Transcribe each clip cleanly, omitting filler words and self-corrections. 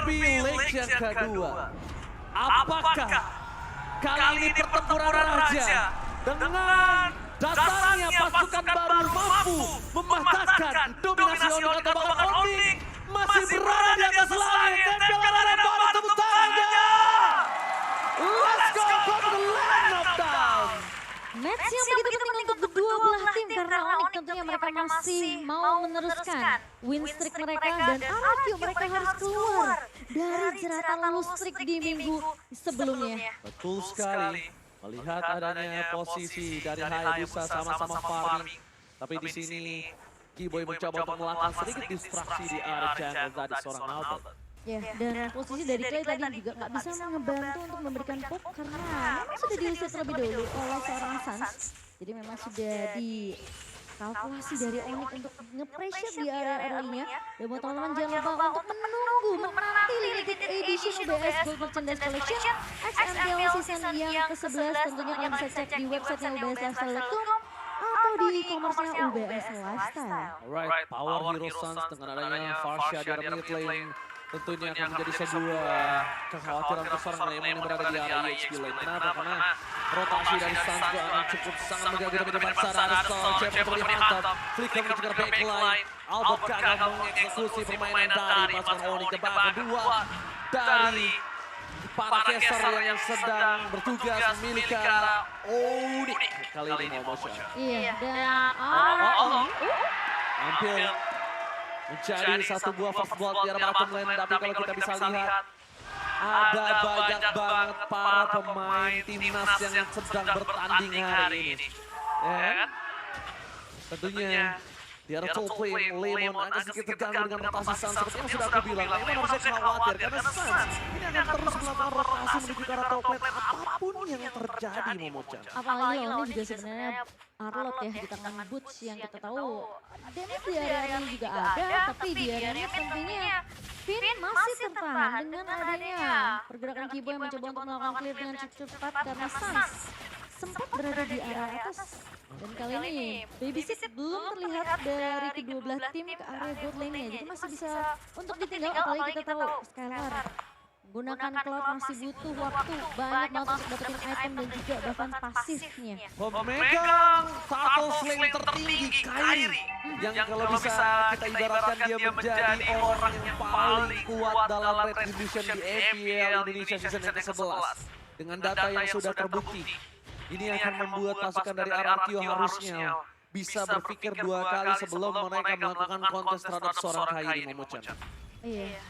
derby league yang kedua. Apakah kali ini pertempuran raja dengan datangnya pasukan baru mampu mematahkan dominasi Onyx atau bahkan Onyx masih berada di atas langit dan piala bola tepuk tangannya. Let's go from the land of down. Match yang begitu penting untuk kedua belah tim karena Onyx tentunya mereka masih mau meneruskan win streak mereka dan RRQ mereka harus keluar dari jeratan loss streak di minggu sebelumnya. Betul sekali. Melihat adanya posisi dari Hayabusa sama-sama farming. Tapi di sini Kiboy mencoba untuk melakukan sedikit distraksi di area jungle tadi seorang Albert. Ya, dan posisi dari Clay tadi juga nggak bisa ngebantu untuk memberikan poke karena memang sudah diusir terlebih dahulu oleh seorang Sans. Jadi memang sudah dikalkulasi dari Onyx untuk nge-pressure di area early-nya. Dan buat teman-teman jangan lupa untuk menunggu, menanti limited edition UBS Gold Merchandise Collection XMPL season yang ke-11. Tentunya kalian bisa cek di websitenya ubslifestyle.com atau di e-commerce-nya UBS Lifestyle. Alright, Power Hero Suns dengan adanya Farsha di area mid lane tentunya akan menjadi sebuah kekhawatiran besar yang berada di area EXP lane. Kenapa? Karena rotasi dari Suns juga akan cukup sangat mengganggu di depan sana. Ada Sol, Jeff untuk dihantam. Flicker mengejar backline. Albert gagal mengeksekusi permainan dari pasukan Onyx. Tebak kedua dari para caster yang sedang bertugas memiliki Onyx. Kali ini mau motion. Iya, dan Hampir menjadi satu buah fast ball di arah bottom lane, tapi kalau kita bisa lihat ada banyak banget para pemain timnas yang sedang bertanding hari ini. Ya kan? Tentunya di arah top lane, Lemon agak sedikit terganggu dengan rotasi Suns seperti yang sudah aku bilang. Lemon harusnya khawatir karena Suns ini akan terus melakukan rotasi menuju ke arah top lane apapun yang terjadi Momochan. apalagi lawannya juga sebenarnya Arlot ya di tangan Butch yang kita tahu damage di area ini juga ada, tapi di area ini tentunya Finn masih tertahan dengan adanya pergerakan Kibo yang mencoba untuk melakukan clear dengan cukup cepat karena Suns sempat berada di area atas. Dan kali ini Babysit belum terlihat dari kedua belah tim ke area bot lane-nya, jadi masih bisa untuk ditinggal apalagi kita tahu Skylar menggunakan Cloud masih butuh waktu banyak banget untuk dapetin item dan juga bahkan pasifnya. Pemegang satu sling tertinggi Kairi yang kalau bisa kita ibaratkan dia menjadi orang yang paling kuat dalam retribution di EPL Indonesia season yang ke-11. Dengan data yang sudah terbukti, ini akan membuat pasukan dari RRQ harusnya bisa berpikir dua kali sebelum mereka melakukan kontes terhadap seorang Kairi Momochan. Iya,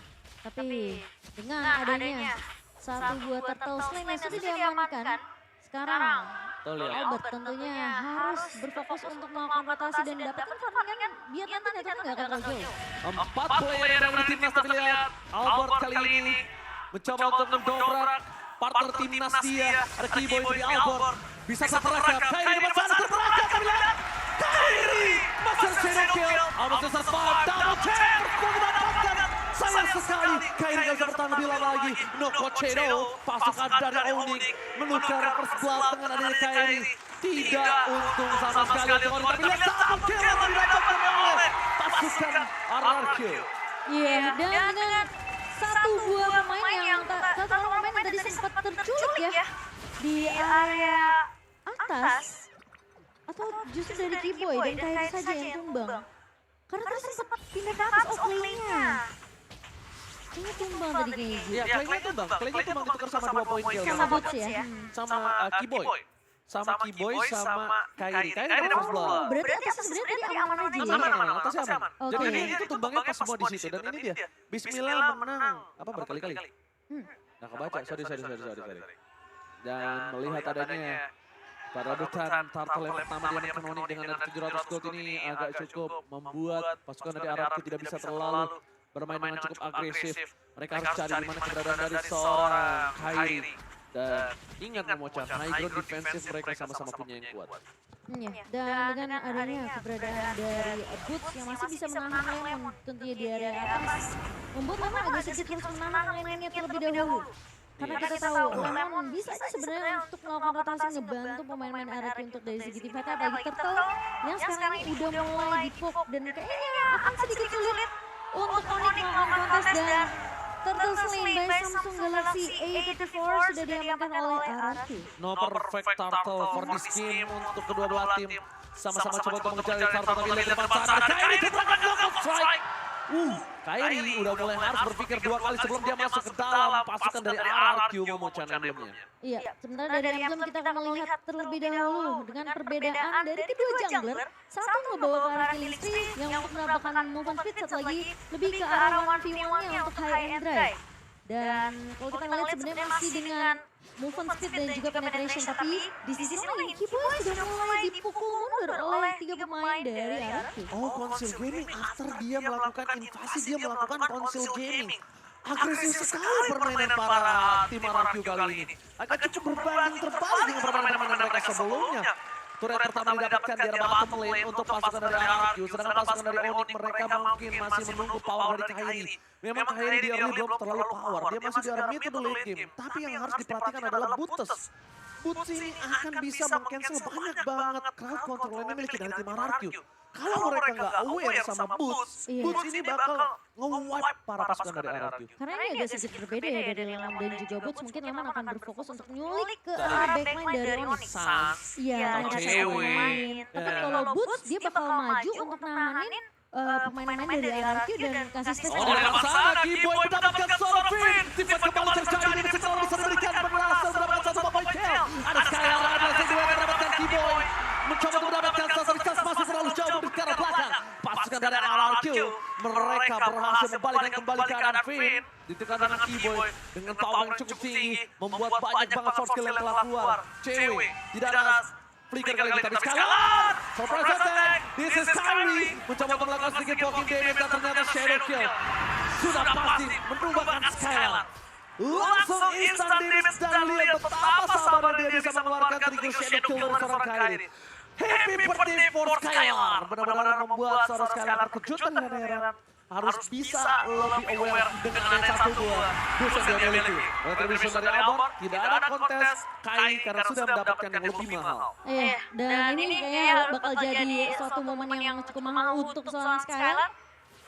tapi dengan adanya satu buah turtle sling yang sudah diamankan, sekarang Albert tentunya harus berfokus untuk melakukan rotasi dan dapatkan farmingan biar nanti networknya nggak akan terlalu jauh. 4 player dari timnas tapi lihat Albert kali ini mencoba untuk mendobrak partner timnas dia. Ada Kiboy dari Albert. Bisa terperangkap. Kairi di depan sana terperangkap. Tapi lihat. Kairi. Master shadow kill. Albert bisa survive. Double chair. Mendapatkan. Sayang sekali. Kairi gak bisa bertahan lebih lama lagi. Noko Shadow. Pasukan dari Onyx. Menukar first blood dengan adanya Kairi. Tidak untung sama sekali untuk Onyx. Tapi lihat double kill yang didapatkan oleh pasukan RRQ. Iya, dan dengan satu buah pemain yang tadi sempat terculik ya di area atas atau justru dari Kiboy dan Kairi saja yang tumbang karena terus sempat pindah ke atas offlane-nya. Ini tumbang tadi kayaknya. Iya, Clay-nya tumbang. Clay-nya tumbang ditukar sama 2 poin kill. Sama Butch ya. Sama Kiboy. Sama Kiboy sama Kairi. Kairi dapat first blood. Oh, berarti atasnya sebenarnya tadi aman aja ya? Aman, atasnya aman. Oke. Jadi ini itu tumbangnya pas semua di situ. Dan ini dia. Bismillah menang. Apa berkali-kali? Nah kebaca, sorry. Dan melihat adanya perebutan turtle yang pertama dia menekan Onyx dengan ada 700 gold ini agak cukup membuat pasukan dari RRQ tidak bisa terlalu bermain dengan cukup agresif. Mereka harus cari di mana keberadaan dari seorang Kairi. Dan ingat Momochan, high ground defensif mereka sama-sama punya yang kuat. Iya, dan dengan adanya keberadaan dari Butch yang masih bisa menahan Lemon tentunya di area atas, membuat Lemon agak sedikit harus menahan lane-nya terlebih dahulu. Karena kita tahu Lemon bisa aja sebenarnya untuk melakukan rotasi ngebantu pemain-pemain RRQ untuk dari segi tim fight, apalagi Turtle yang sekarang ini udah mulai di poke dan kayaknya akan sedikit sulit untuk Onyx melakukan kontes dan Turtle Slain by Samsung Galaxy A34 sudah diamankan oleh RRQ. No perfect turtle for this game untuk kedua belah tim. Sama-sama coba untuk mengejar turtle tapi lihat depan sana. Kairi keterangan knockout strike. Kairi udah mulai harus berpikir 2 kali sebelum dia masuk ke dalam pasukan dari RRQ Momochan emblemnya. Iya, sementara dari emblem kita akan melihat terlebih dahulu dengan perbedaan dari kedua jungler. Satu membawa ke arah killing spree yang untuk mendapatkan movement speed, satu lagi lebih ke arah 1v1-nya untuk high end drive. Dan kalau kita ngeliat sebenarnya masih dengan movement speed dan juga penetration, tapi di sisi lain Kiboy sudah mulai dipukul mundur oleh 3 pemain dari RRQ. Oh, Conceal Gaming after dia melakukan invasi, dia melakukan Conceal Gaming. Agresif sekali permainan para tim RRQ kali ini. Agak cukup berbanding terbalik dengan permainan mereka sebelumnya. Turret pertama didapatkan di arah bottom lane untuk pasukan dari RRQ. Sedangkan pasukan dari Onyx mereka mungkin masih menunggu power dari Kairi. Memang Kairi di early belum terlalu power. Dia masih di arah mid to late game. Tapi yang harus diperhatikan adalah Boots. Boots ini akan bisa meng-cancel banyak banget crowd control yang dimiliki dari tim RRQ. Kalau mereka nggak aware sama Boots, Boots ini bakal nge-wipe para pasukan dari RRQ. Karena ini agak sedikit berbeda ya dari Lemon dan juga Boots. Mungkin Lemon akan berfokus untuk nyulik ke arah backline dari Onyx. Iya, mereka cewek. main. Tapi kalau Boots dia bakal maju untuk nanganin pemain-pemain dari RRQ dan kasih space. Oh, dari arah sana Kiboy mendapatkan solo pin. Defense kembali terjadi dan Sextol bisa memberikan pengenasan mendapatkan satu point kill. Ada Skylar, ada Sindua yang mendapatkan Kiboy. Mencoba untuk mendapatkan Sasoritas masih terlalu jauh di arah belakang. Pasukan dari RRQ mereka berhasil membalikan kembali ke arah Finn. Ditekan dengan Kiboy dengan power yang cukup tinggi. Membuat banyak banget short skill yang telah keluar. Cewek tidak ada flicker kali ini, tapi Skylar! Surprise attack! This is Kairi! Mencoba untuk melakukan sedikit poking damage dan ternyata shadow kill. Sudah pasti menumbangkan Skylar. Langsung instant damage dan lihat betapa sabar dia bisa mengeluarkan trigger shadow kill dari seorang Kairi. Happy birthday for Skylar! Benar-benar membuat seorang Skylar terkejut dan heran. Harus bisa lebih aware dengan adanya 1-2 dosa dia miliki. Retribution dari Albert, tidak ada kontes Kai karena sudah mendapatkan yang lebih mahal. Iya, dan ini kayaknya bakal jadi suatu momen yang cukup mahal untuk seorang Skylar.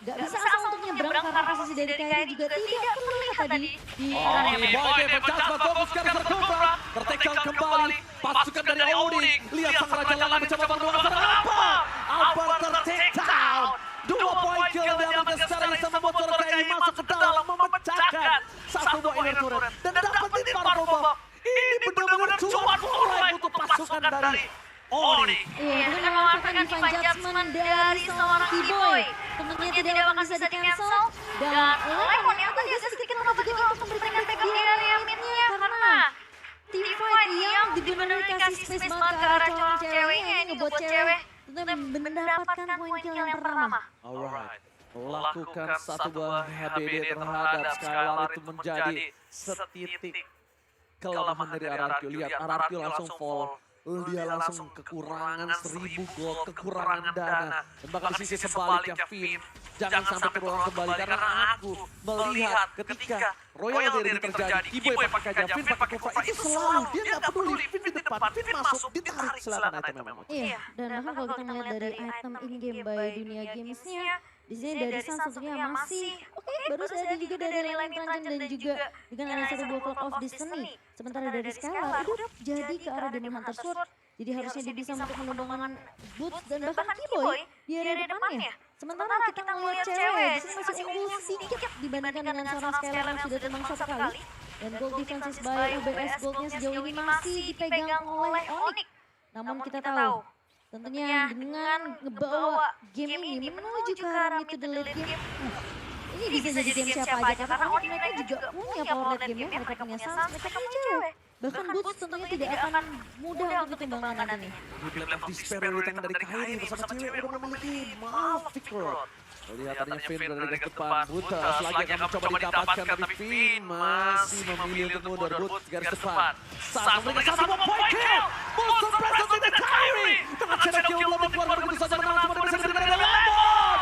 Gak bisa asal untuk nyebrang karena posisi dari Kairi juga tidak terlihat tadi di area. Boy David Jasper fokus ke arah Cobra. Tertekan kembali pasukan dari Audi. Lihat sang Raja Lala mencoba berdoa apa? Albert tertake down. 2 point kill diambil secara instan membuat seorang Kairi masuk ke dalam memecahkan 1 buah inner turret. Dan dapetin Parkoba. Ini benar-benar cuan mulai untuk pasukan dari Oni. Iya, dengan melakukan divine judgment dari seorang Kiboy. Tentunya tidak akan bisa di-cancel. Dan Lemon yang tadi agak sedikit lemah juga untuk memberikan backup di area mid-nya. Karena teamfight yang benar-benar kasih space banget ke arah calon ceweknya. Ini ngebuat cewek tentunya mendapatkan poin kill yang pertama. Alright. Lakukan satu buah HBD terhadap Skylar itu menjadi setitik kelemahan dari RRQ. Lihat RRQ langsung fall. Dia langsung kekurangan 1000 gold, kekurangan dana. Dan bahkan di sisi sebaliknya Finn, jangan sampai terulang kembali. Karena aku melihat ketika Royal Derby terjadi, Kiboy pakai aja, Finn pakai Kova, itu selalu dia nggak peduli. Finn di depan, Finn masuk, ditarik silakan item memang. Iya, dan bahkan kalau kita melihat dari item in-game by Dunia Games-nya, di sini dari Sans tentunya masih oke, baru saja juga dari Lane Tranchen dan juga dengan ada satu buah Clock of Destiny. Sementara dari Skylar itu jadi ke arah Demon Hunter Sword. Jadi harusnya dia bisa untuk menumbangkan Boots dan bahkan Kiboy di area depannya. Sementara kita melihat cewek di sini masih unggul sedikit dibandingkan dengan seorang Skylar yang sudah tumbang 1 kali. Dan gold defenses by UBS Goldnya sejauh ini masih dipegang oleh Onyx. Namun kita tahu tentunya dengan ngebawa game ini menuju ke arah mid to the late game. Ini bisa jadi game siapa aja karena Onyx mereka juga punya power late game, mereka punya Sans, mereka punya cewek. Bahkan Boots tentunya tidak akan mudah untuk ditimbangkan ini. Di Blade of Despair dari tangan dari Kairi bersama cewek udah memiliki Malphite Rod. Lihat tadinya Finn berada di depan, Butas lagi akan mencoba didapatkan tapi Finn masih memilih untuk mundur. Boots garis depan. Saat memberikan 1 point kill, Boots surprise dari Kairi. Dengan shadow kill belum keluar begitu saja menang cuma bisa diberikan oleh Lemon.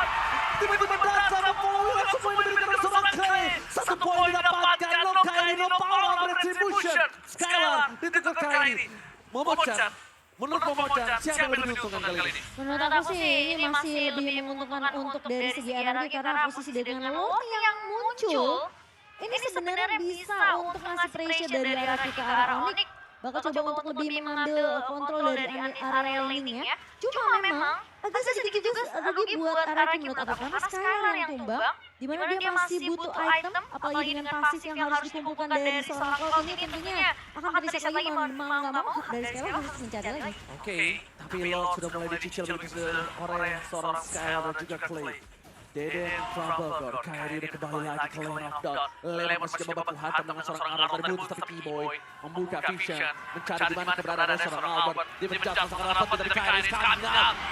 Tiba-tiba datang memfollow langsung poin diberikan oleh seorang Kairi. 1 poin didapatkan, no Kairi, no power retribution. Skylar ditukar Kairi. Momochan. Menurut Momochan, siapa yang lebih diuntungkan kali ini? Menurut aku sih ini masih lebih menguntungkan untuk dari segi RRQ karena posisi dengan Loki yang muncul ini sebenarnya bisa untuk ngasih pressure dari arah ke arah Onyx. Bakal coba untuk lebih mengambil kontrol dari area laning ya. Cuma memang agak sedikit juga rugi buat Araki menurut aku. Karena Skylar yang tumbang, dimana dia masih butuh item, apalagi dengan pasif yang harus dikumpulkan dari seorang Cloud ini tentunya akan terlihat lagi mau nggak mau dari Skylar harus mencari lagi. Oke, tapi Lord sudah mulai dicicil oleh seorang Skylar dan juga Clay. Deden Trouble, Kyrie udah kembali lagi ke lane of dot. Lemon masih coba baku hantam dengan seorang Arab dari Boots, tapi Keyboy membuka vision, mencari di mana keberadaan seorang Albert. Dia menjatuhkan seorang Albert dari Kyrie sekarang.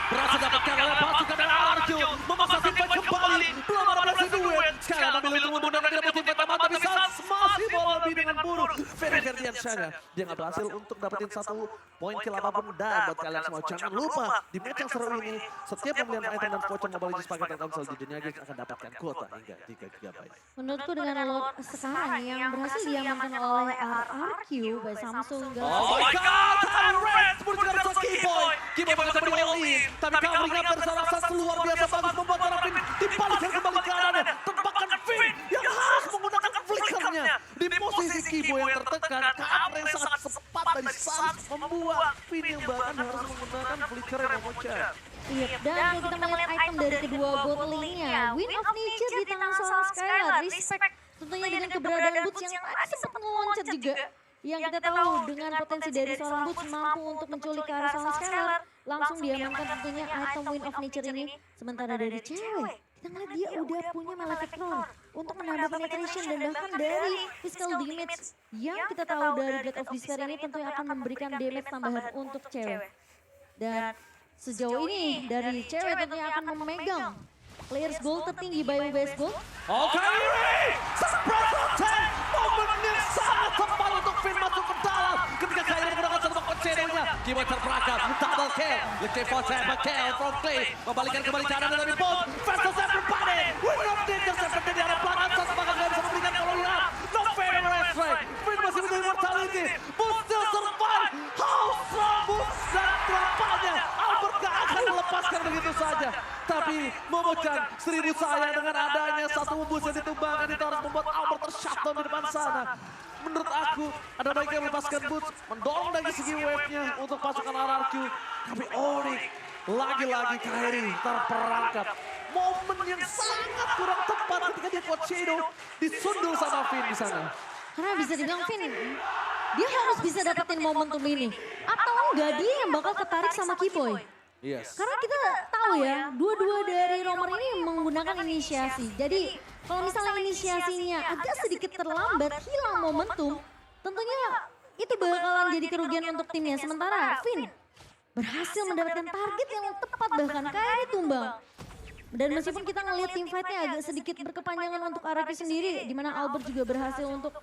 Berhasil dapatkan oleh pasukan dari RRQ, memaksa Timfight kembali. Belum ada berhasil duet. Sekarang memilih untuk membunuh dan tidak mau Timfight aman, tapi Sans masih bawa lebih dengan bunuh. Ferdiansyah, dia nggak berhasil untuk dapetin satu poin kill apapun. Dan buat kalian semua, jangan lupa di match yang seru ini, setiap pembelian item dan voucher Mobile Legends paket Telkomsel di dunia Games akan dapatkan kuota hingga 3 GB. Menurutku dengan Lord sekarang yang berhasil diamankan oleh RRQ by Samsung. Oh my god, Tyler Red seperti juga ada Keyboy. Keyboy bisa beri all-in, tapi covering up dari seorang Sans luar biasa bagus membuat para Finn dibalikan kembali ke arahnya. Tebakan Finn yang harus menggunakan flickernya di posisi Keyboy yang tertekan. Cover yang sangat cepat dari Sans membuat Finn yang bahkan harus menggunakan flicker yang memecah. Iya, dan kalau kita melihat item dari kedua bot lane-nya, Wind of Nature di tangan seorang Skylar, respect tentunya dengan keberadaan Boots yang tadi sempat ngeloncat juga. Yang kita tahu dengan potensi dari seorang Boots mampu untuk menculik ke arah seorang Skylar, langsung diamankan tentunya item Wind of Nature ini. Sementara dari cewek, kita ngeliat dia udah punya Malefic Roar untuk menambah penetration dan bahkan dari physical damage yang kita tahu dari Blade of Despair ini tentunya akan memberikan damage tambahan untuk cewek. Dan sejauh ini dari cewek tentunya akan memegang players goal tertinggi by UBS Gold. Oke, surprise attack, momen yang sangat tepat untuk Finn masuk ke dalam. Ketika Kyrie menggunakan satu konseronya, Keyboy terperangkap, double kill. Let's for seven kill from Clay, membalikkan kembali kanan dari Bolt. First of everybody, Wind of Nature seperti di arah belakang, satu bahkan nggak bisa memberikan follow-up. No fair strike, Finn masih menjadi mortality. Bolt still survive, how strong Boots dan terapanya. Albert gak akan melepaskan begitu saja. Tapi memecah 1000 sayang dengan adanya satu bus yang ditumbangkan itu harus membuat Albert tershutdown di depan sana. Menurut aku ada baiknya melepaskan Boots, mendorong dari segi wave-nya untuk pasukan RRQ. Tapi Onyx lagi-lagi Kyrie terperangkap. Momen yang sangat kurang tepat ketika dia kuat Shadow disundul sama Finn di sana. Karena bisa dibilang Finn, dia harus bisa dapetin momentum ini. Atau enggak dia yang bakal ketarik sama Keyboy. Yes. Karena kita tahu ya, dua-dua dari romer ini menggunakan inisiasi. Jadi kalau misalnya inisiasinya agak sedikit terlambat, hilang momentum, tentunya itu bakalan jadi kerugian untuk timnya. Sementara Finn berhasil mendapatkan target yang tepat, bahkan Kyrie tumbang. Dan meskipun kita ngelihat tim fight-nya agak sedikit berkepanjangan untuk Araki sendiri, di mana Albert juga berhasil untuk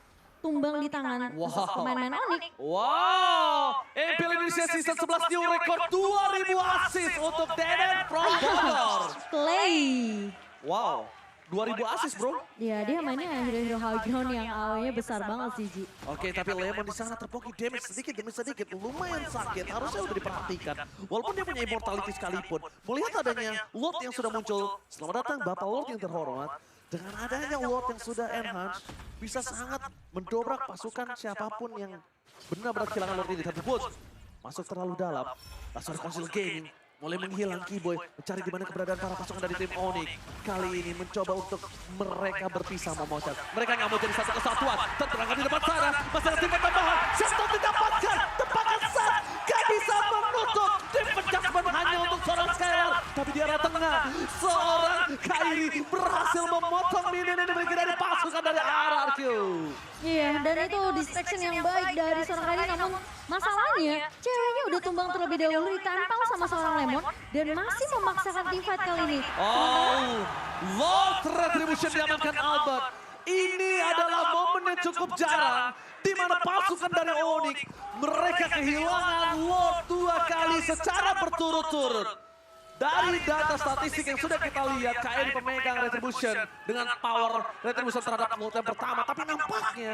tumbang di tangan pemain-pemain Onyx. Wow, MPL Indonesia Season 11 new record 2000 assist untuk Deden from Bogor. Clay. Wow, 2000 assist bro. Ya dia mainnya hero-hero high ground yang awalnya besar banget sih Ji. Oke, tapi Lemon di sana terpoki damage sedikit demi sedikit, lumayan sakit, harusnya udah diperhatikan. Walaupun dia punya immortality sekalipun, melihat adanya Lord yang sudah muncul, selamat datang Bapak Lord yang terhormat. Dengan adanya Lord yang sudah enhance, bisa sangat mendobrak pasukan siapapun yang benar-benar kehilangan Lord ini. Tapi Boots masuk terlalu dalam, Laser Council Gaming mulai menghilang. Keyboy mencari di mana keberadaan para pasukan dari tim Onyx. Kali ini mencoba untuk mereka berpisah memocat. Mereka nggak mau jadi satu kesatuan. Terperangkap di depan sana, masih ada tim tambahan. Satu didapatkan, tepakan saat gak bisa menutup. Tim adjustment hanya untuk seorang Skylar. Tapi di arah tengah, seorang Kyrie berhasil memotong minion yang dimiliki dari pasukan dari RRQ. Iya, dan itu distraction yang baik dari seorang Kyrie, namun masalahnya ceweknya udah tumbang terlebih dahulu ditempel sama seorang Lemon dan masih memaksakan team fight kali ini. Oh, Lord Retribution diamankan Albert. Ini adalah momen yang cukup jarang di mana pasukan dari Onyx mereka kehilangan Lord 2 kali secara berturut-turut. Dari data statistik yang sudah kita lihat, KN pemegang Retribution dengan power Retribution terhadap Lord yang pertama. Tapi nampaknya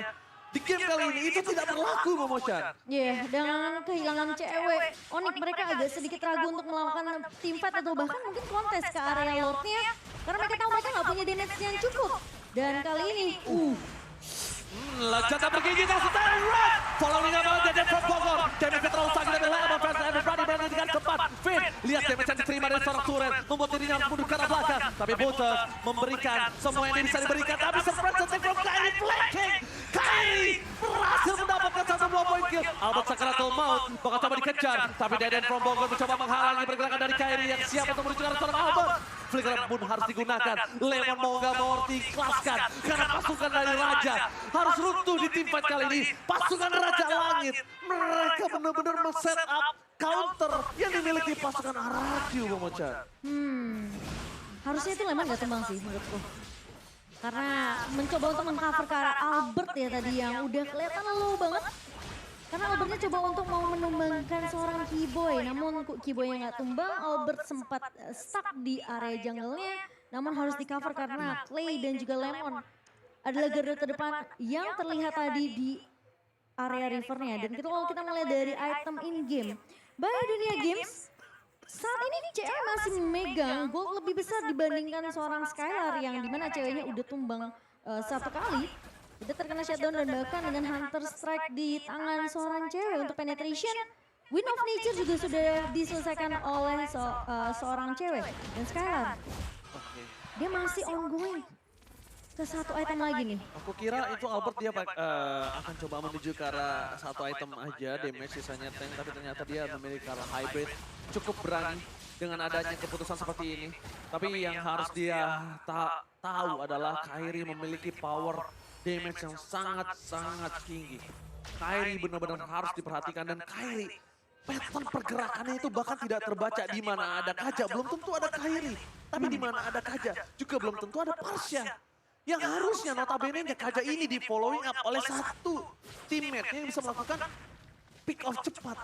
di game kali ini itu tidak berlaku, Momochan. Iya, dengan kehilangan cewek, Onyx mereka agak sedikit ragu untuk melakukan team fight atau bahkan mungkin kontes ke area Lordnya. Karena mereka tahu mereka nggak punya damage yang cukup. Dan kali ini, senjata bergigi dari Sterling Red. Following up oleh Deden from Bogor. Damage terlalu sakit dari Lemon fans and berani dengan cepat. Finn, lihat damage yang diterima dari seorang Turen. Membuat dirinya harus mundur ke arah belakang. Tapi Butter memberikan semua yang bisa diberikan. Tapi surprise attack from Kyrie flanking. Kyrie berhasil mendapatkan satu buah point kill. Albert Sakratul Maut bakal coba dikejar. Tapi Deden from Bogor mencoba menghalangi pergerakan dari Kyrie yang siap untuk menuju ke arah seorang Albert. Flicker pun harus digunakan. Lemon mau gak mau diikhlaskan. Karena pasukan dari Raja harus runtuh di tim fight kali ini. Pasukan Raja Langit. Mereka benar-benar men-set up counter yang dimiliki pasukan Arakyu, Bang Mocha. Harusnya itu Lemon gak tumbang sih menurutku. Karena mencoba untuk mengcover ke arah Albert ya tadi yang udah kelihatan low banget. Karena Albertnya coba untuk mau menumbangkan seorang Keyboy. Namun Keyboy-nya gak tumbang, Albert sempat stuck di area jungle-nya. Namun harus di-cover karena Clay dan juga Lemon adalah garda terdepan yang terlihat tadi di area rivernya. Dan kalau kita melihat dari item in-game, by Dunia Games, saat ini cewek masih memegang gold lebih besar dibandingkan seorang Skylar yang dimana ceweknya udah tumbang satu kali. Udah terkena shutdown dan bahkan dengan Hunter Strike di tangan seorang cewek untuk penetration. Wind of Nature juga sudah diselesaikan oleh seorang cewek. Dan Skylar, dia masih ongoing ke satu item lagi nih. Aku kira itu Albert dia akan coba menuju ke arah satu item aja, damage sisanya tank, tapi ternyata dia memiliki arah hybrid. Cukup berani dengan adanya keputusan seperti ini. Tapi yang harus dia tahu adalah Kyrie memiliki power damage yang sangat-sangat tinggi. Kyrie benar-benar harus diperhatikan dan Kyrie pattern pergerakannya itu bahkan tidak terbaca di mana ada Kaja. Belum tentu ada Kyrie, tapi di mana ada Kaja juga belum tentu ada Parsha. Yang harusnya notabene Kaja ini di following up oleh satu teammate yang bisa melakukan pick off cepat.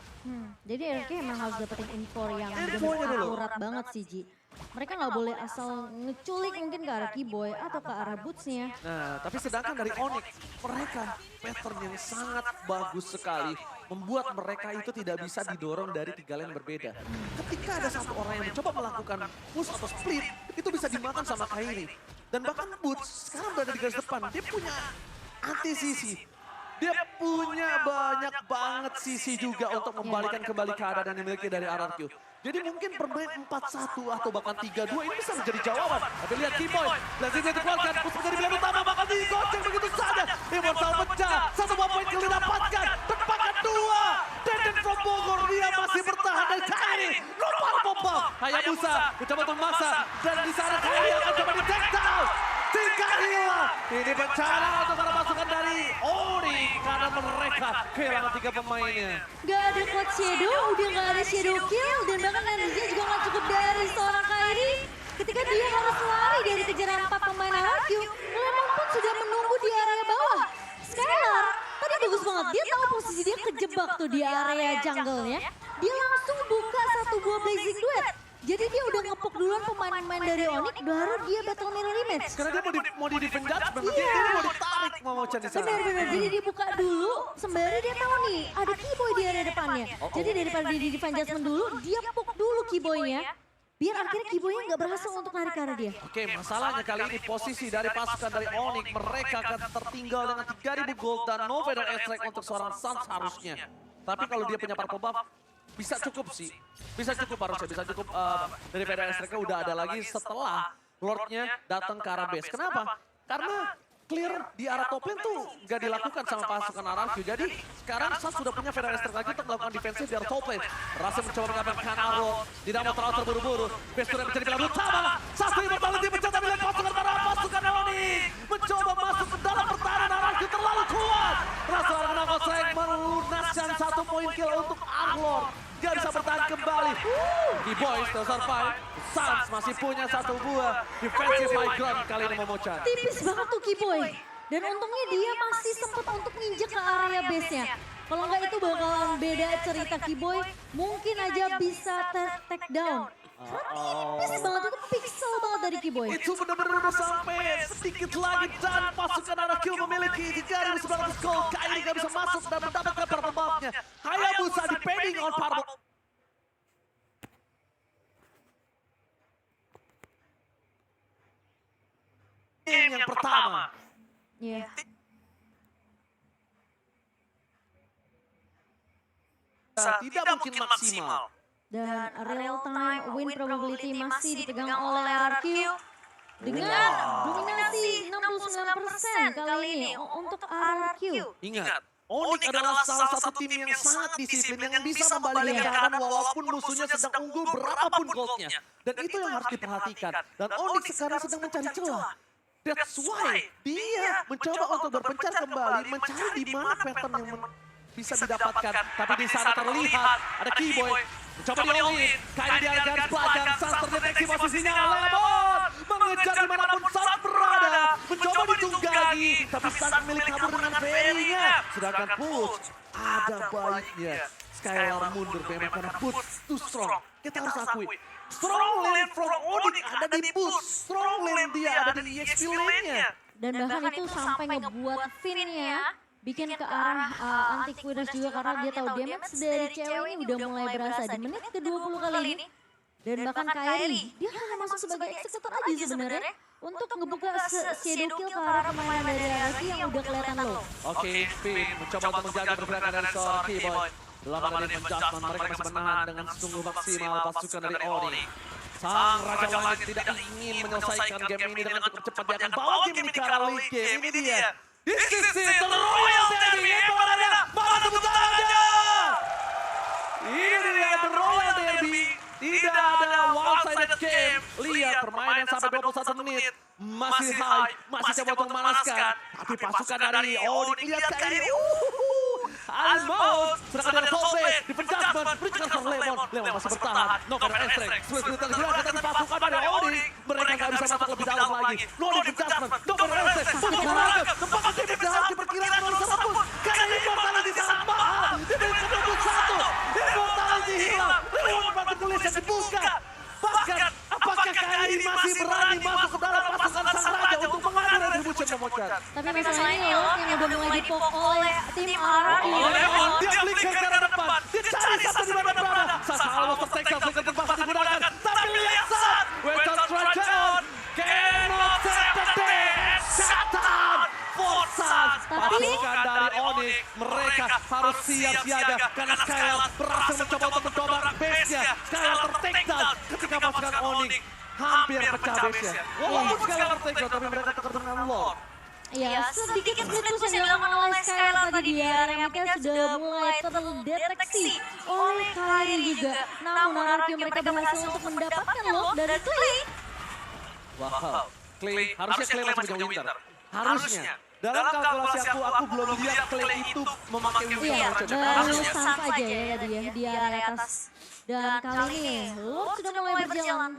Jadi RK emang harus dapetin info yang Infonya benar dulu. akurat banget sih Ji. Mereka nggak boleh asal ngeculik mungkin ke arah Keyboy atau ke arah Boots-nya. Nah, tapi sedangkan dari Onyx, mereka pattern yang sangat bagus sekali. Membuat mereka itu tidak bisa didorong dari 3 lane berbeda. Ketika ada satu orang yang mencoba melakukan push atau split, itu bisa dimakan sama Kyrie. Dan bahkan Boots sekarang berada di garis depan, dia punya anti-sisi. Dia punya banyak banget sisi juga untuk membalikan kembali keadaan yang dimiliki dari RRQ. Jadi mungkin bermain 4-1 atau bahkan 3-2 ini bisa menjadi jawaban. Tapi lihat Keyboy, Blazingnya dikeluarkan, Push menjadi pilihan utama, bakal digoceng begitu saja. Immortal pecah, satu buah poin kill didapatkan, tepakan 2. Deden from Bogor, dia masih bertahan dan Kyrie, lupa pop-up. Hayabusa, mencoba untuk memaksa, dan di sana Kyrie akan coba di take down. 3 hilang, ini bencana untuk para pasukan dari Ori karena mereka kehilangan 3 pemainnya. Gak ada Cloud Shadow, udah gak ada Shadow Kill dan bahkan energinya juga gak cukup dari seorang Kyrie. Ketika dia harus lari dari kejaran 4 pemain RRQ, Lemon pun sudah menunggu di area bawah. Skylar, tadi bagus banget, dia tahu posisi dia kejebak tuh di area jungle-nya. Dia langsung buka satu buah Blazing Duet. Jadi dia udah ngepuk duluan pemain-pemain dari Onyx, baru dia battle mirror image. Karena dia mau di defend judgment, dia mau ditarik mau Chan di sana. Benar-benar, jadi dia buka dulu, sembari dia tahu nih ada Keyboy di area depannya. Jadi daripada dia di defend judgment dulu, dia puk dulu Keyboy-nya. Biar akhirnya Keyboy-nya nggak berhasil untuk narik ke arah dia. Oke, masalahnya kali ini posisi dari pasukan dari Onyx, mereka akan tertinggal dengan 3000 gold dan no feather extract untuk seorang Suns harusnya. Tapi kalau dia punya purple buff, bisa cukup sih. Bisa cukup harusnya, bisa cukup dari feather extract-nya udah ada lagi setelah Lord-nya datang ke arah base. Kenapa? Karena clear di arah top lane tuh gak dilakukan sama pasukan RRQ. Jadi sekarang Suns sudah punya feather extract lagi untuk melakukan defensif di arah top lane. Rasim mencoba mengamankan Arrow, tidak mau terlalu terburu-buru. Base sudah menjadi pilihan utama. Satu immortality mencoba melihat pasukan Onyx mencoba masuk ke dalam pertahanan RRQ terlalu kuat. Rasa Knuckle Strike melunaskan satu poin kill untuk Arlor. Dia bisa bertahan kembali. Keyboy still survive. Suns masih punya satu buah defensive high ground kali ini Momochan. Tipis banget tuh Keyboy. Dan untungnya dia masih sempat untuk nginjek ke area base-nya. Kalau nggak itu bakalan beda cerita Keyboy. Mungkin aja bisa take down. Tipis banget, itu pixel banget dari Keyboy. Itu benar-benar udah sampai sedikit lagi dan pasukan RRQ memiliki 3.900 gold. Kyrie gak bisa masuk dan mendapatkan purple buff-nya. Hayabusa depending on purple. Game yang pertama. Iya. tidak mungkin maksimal. Dan real time win probability masih dipegang oleh RRQ dengan dominasi 69% kali ini untuk RRQ. Ingat, Onyx adalah salah satu tim yang sangat disiplin yang bisa membalikkan keadaan walaupun musuhnya sedang unggul berapapun goldnya. Dan itu yang harus diperhatikan. Dan Onyx sekarang sedang mencari celah. That's why dia mencoba untuk berpencar kembali, mencari di mana pattern yang bisa didapatkan. Tapi di sana terlihat ada Keyboy. Mencoba diolin, Kairi di garis belakang, Sans terdeteksi posisinya, Lemon mengejar dimanapun Sans berada, mencoba ditunggangi, tapi Sans milik kabur dengan Ferry-nya. Sedangkan Push, ada baiknya. Skylar mundur memang karena Push too strong. Kita harus akui, strong lane from Onyx ada di Push, strong lane dia ada di EXP lane-nya. Dan bahkan itu sampai ngebuat Finn-nya bikin ke arah anti-Quidders juga karena dia tahu damage dari cewek ini udah mulai berasa di menit ke-20 kali ini. Dan bahkan Kairi, dia hanya masuk sebagai eksekutor aja sebenarnya untuk ngebuka shadow kill ke arah permainan dari RRQ yang udah kelihatan low. Oke, Finn mencoba untuk menjaga pergerakan dari seorang Keyboy. Dalam ada adjustment, mereka masih menahan dengan sungguh maksimal pasukan dari Onyx. Sang Raja Langit tidak ingin menyelesaikan game ini dengan cukup cepat. Dia akan bawa game ini ke arah late game. Ini dia. This is it, the Royal Derby. Mana tepuk tangannya? Ini dia, the Royal Derby. Tidak ada one-sided game. Lihat permainan sampai 21 menit. Masih high, masih coba untuk memanaskan. Tapi pasukan dari Onyx, lihat Kairi. Almost, serangan dari Coldplay, di penjajman, berikan ke Lemon. Lemon masih bertahan, Nova dan Estrek. Sulit tergerak dari pasukan dari Onyx. Mereka gak bisa masuk lebih dalam lagi. Nova di penjajman, Nova dan Estrek. Untuk berangkat, tempat tim jahat diperkirakan oleh siapapun. Karena Immortality sangat mahal. Di menit ke-21, Immortality hilang. Lemon bantu tulis yang dibuka. Bahkan, apakah Kairi masih berani masuk ke dalam pasukan Sang Raja untuk mengambil retribution Momochan? Tapi masalahnya loh yang udah mulai dipok oleh tim RRQ. Lemon, dia flicker ke arah depan. Dia cari satu di mana berada. Sasa Almas tertekan, flicker terpaksa digunakan. Tapi lihat saat, Weton Trajan cannot set the day. Shut down for Sans. Pasukan dari Onyx, mereka harus siap siaga karena Skylar berhasil mencoba untuk mendobrak base-nya. Skylar tertakedown ketika pasukan Onyx hampir pecah base-nya. Walaupun Skylar tertakedown, tapi mereka tukar dengan Lord. Iya, sedikit putus yang dilakukan oleh Skylar tadi di area mereka sudah mulai terdeteksi oleh Kairi juga. Namun RRQ mereka berhasil untuk mendapatkan lock dari Clay. Wow, Clay, harusnya Clay masih punya Winter. Harusnya. Dalam kalkulasi aku belum lihat Clay itu memakai Winter. Iya, Harusnya. baru sans aja ya tadi ya di area atas. Dan kali ini lock sudah mulai berjalan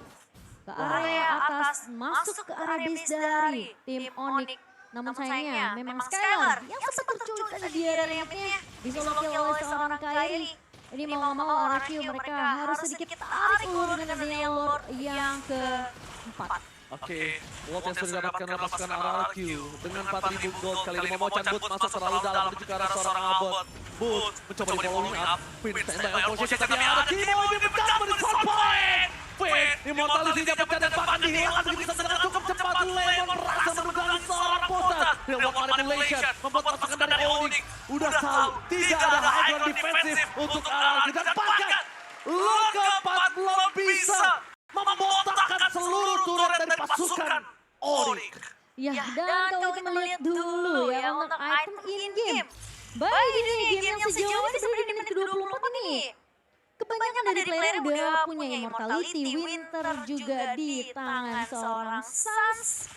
ke area atas, masuk ke area base dari tim Onyx. Namun sayangnya memang Skylar yang sempat terculik ada di area limitnya bisa lokil oleh seorang Kairi. Ini mau nggak mau RRQ mereka harus sedikit tarik ulur dengan adanya Lord yang keempat. Oke, Lord yang sudah didapatkan oleh pasukan RRQ dengan 4.000 gold kali ini Momochan Boot masuk terlalu dalam menuju ke arah seorang Albert. Boot mencoba di following up, Finn standby on position tapi ada Keyboy di pecah di front point. Finn, Immortality-nya pecah dan bahkan dihilangkan begitu saja dengan cukup cepat. Lemon merasa menunggangi seorang Potas. Lewat manipulation, membuat pasukan dari Onyx udah tahu tidak ada high ground defensif untuk RRQ dan bahkan Lord keempat belum bisa membotakkan seluruh turret dari pasukan Onyx. Ya, dan kalau kita melihat dulu ya untuk item in-game. Baik ini game yang sejauh ini sebenarnya di menit ke-24 ini. Kebanyakan dari player udah punya Immortality, Winter juga di tangan seorang Sans.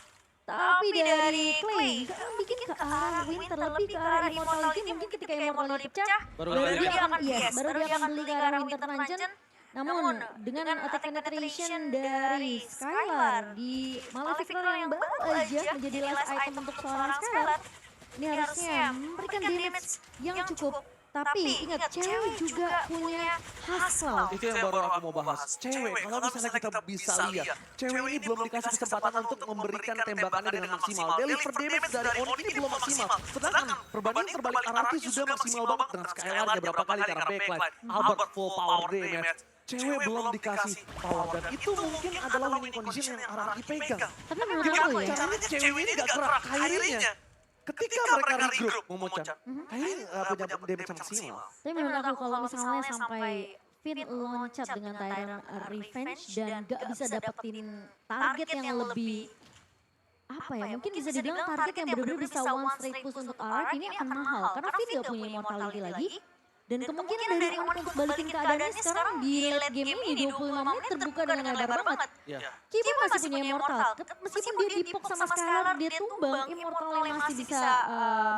Tapi dari Clay gak bikin ke arah Winter, lebih ke arah Immortality. Mungkin ketika Immortality pecah, baru dia akan beli ke arah Winter Dungeon. Namun dengan attack penetration dari Skylar di Malefic Roar yang baru aja menjadi last item untuk seorang Skylar, ini harusnya memberikan damage yang cukup. Tapi ingat, cewek juga punya hustle. Itu yang baru aku mau bahas. Cewek, kalau misalnya kita bisa lihat, cewek ini belum dikasih kesempatan untuk memberikan tembakannya dengan maksimal. Deliver damage dari Onyx ini belum maksimal. Sedangkan perbandingan terbalik RRQ sudah maksimal banget dengan Skylar-nya berapa kali karena backline. Albert full power damage. Cewek belum dikasih power dan itu mungkin adalah winning condition yang RRQ pegang. Tapi menurut aku ya, caranya cewek ini gak gerak Kairinya. ketika mereka regroup Momochan, kayaknya punya damage yang maksimal. Tapi menurut aku kalau misalnya sampai Finn loncat dengan Tyrant Revenge dan gak bisa dapetin target yang lebih apa ya, mungkin bisa dibilang target yang benar-benar bisa one straight push untuk Ark ini akan mahal. Karena Finn gak punya immortality lagi. Dan kemungkinan dari Onyx untuk balikin keadaannya sekarang di late game ini 25 menit terbuka dengan lebar banget. Kibo masih punya immortal. Meskipun dia dipok sama Skylar, dia tumbang, immortalnya masih bisa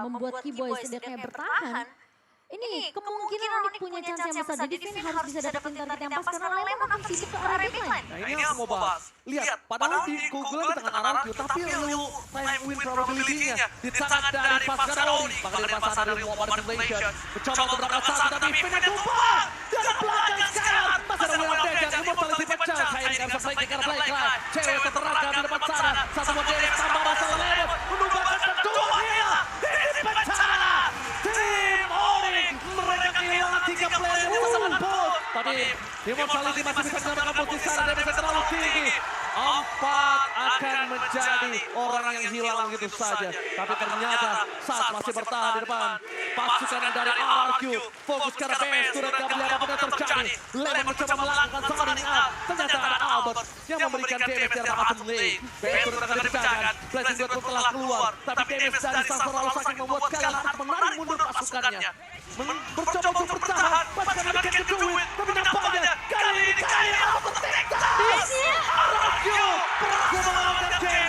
membuat Kiboy setidaknya bertahan. Ini kemungkinan Onyx punya chance yang besar. Jadi Finn harus bisa dapetin target yang pas karena Lemon akan sibuk ke arah backline. Nah ini aku mau bahas. Lihat, padahal di keunggulan di tangan RRQ, tapi real time win probability-nya di tangan dari pasukan Oni. Bahkan dari pasukan dari War Manipulation. Mencoba untuk mendapatkan satu, tapi Finn yang tumpah. Dari belakang sekarang. Masih ada Will Dejan, immortality pecah. Kayak ini bisa play ke arah backline. Cewek terterakan di depan sana. Satu buat Derek tambah masalah Lemon. Menumbangkan kedua kill. Ini pecah. Tim Oni. Mereka kehilangan 3 player yang sangat bold. Tapi immortality masih bisa mendapatkan posisi sana dan bisa terlalu tinggi. 4 akan menjadi orang yang hilang gitu saja. Tapi ternyata saat masih bertahan di depan. Pasukan dari RRQ fokus ke arah base. Sudah gak melihat apa yang terjadi. Lemon mencoba melakukan sounding up. Ternyata ada Albert yang memberikan damage dari bottom lane. Base sudah akan dipecahkan. Blessing Dot pun telah keluar. Tapi damage dari Sasor lalu saking membuat Skylar harus menarik mundur pasukannya. Mencoba untuk bertahan. Pasukan